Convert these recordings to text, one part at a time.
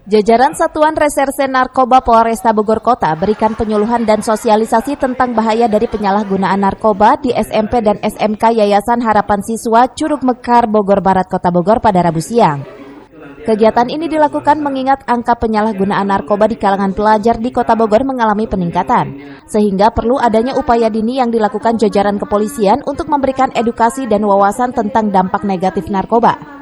Jajaran Satuan Reserse Narkoba Polresta Bogor Kota berikan penyuluhan dan sosialisasi tentang bahaya dari penyalahgunaan narkoba di SMP dan SMK Yayasan Harapan Siswa Curug Mekar, Bogor Barat, Kota Bogor pada Rabu siang. Kegiatan ini dilakukan mengingat angka penyalahgunaan narkoba di kalangan pelajar di Kota Bogor mengalami peningkatan, sehingga perlu adanya upaya dini yang dilakukan jajaran kepolisian untuk memberikan edukasi dan wawasan tentang dampak negatif narkoba.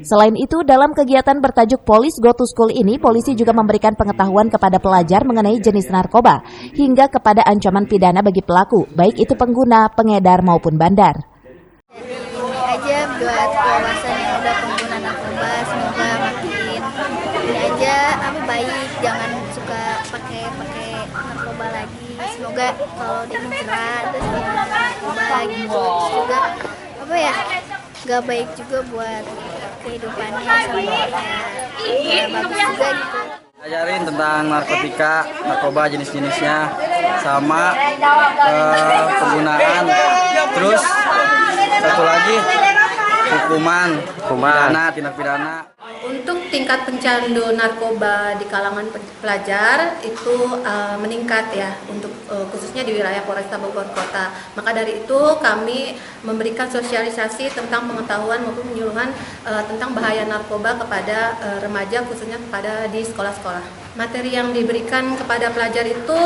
Selain itu, dalam kegiatan bertajuk Police Go to School ini, polisi juga memberikan pengetahuan kepada pelajar mengenai jenis narkoba, hingga kepada ancaman pidana bagi pelaku, baik itu pengguna, pengedar maupun bandar. Ini aja buat wawasan yang udah pengguna narkoba, semoga makin ini aja baik, jangan suka pakai narkoba lagi. Semoga kalau dia mencerah terus narkoba gitu, juga gak baik juga buat kehidupannya, bagus juga gitu. Ajarin tentang narkoba jenis-jenisnya, sama penggunaan, terus satu lagi hukuman tindak pidana. Untuk tingkat pencandu narkoba di kalangan pelajar itu meningkat ya, untuk khususnya di wilayah Polresta Bogor Kota. Maka dari itu kami memberikan sosialisasi tentang pengetahuan maupun penyuluhan tentang bahaya narkoba kepada remaja, khususnya kepada di sekolah-sekolah. Materi yang diberikan kepada pelajar itu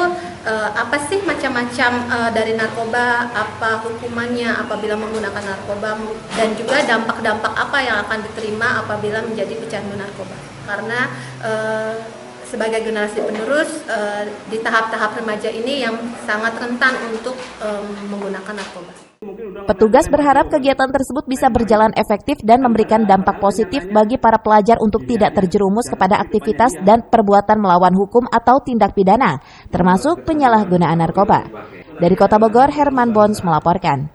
apa sih macam-macam dari narkoba, apa hukumannya apabila menggunakan narkoba, dan juga dampak-dampak apa yang akan diterima apabila menjadi pecandu narkoba. Karena sebagai generasi penerus di tahap-tahap remaja ini yang sangat rentan untuk menggunakan narkoba. Petugas berharap kegiatan tersebut bisa berjalan efektif dan memberikan dampak positif bagi para pelajar untuk tidak terjerumus kepada aktivitas dan perbuatan melawan hukum atau tindak pidana, termasuk penyalahgunaan narkoba. Dari Kota Bogor, Herman Bons melaporkan.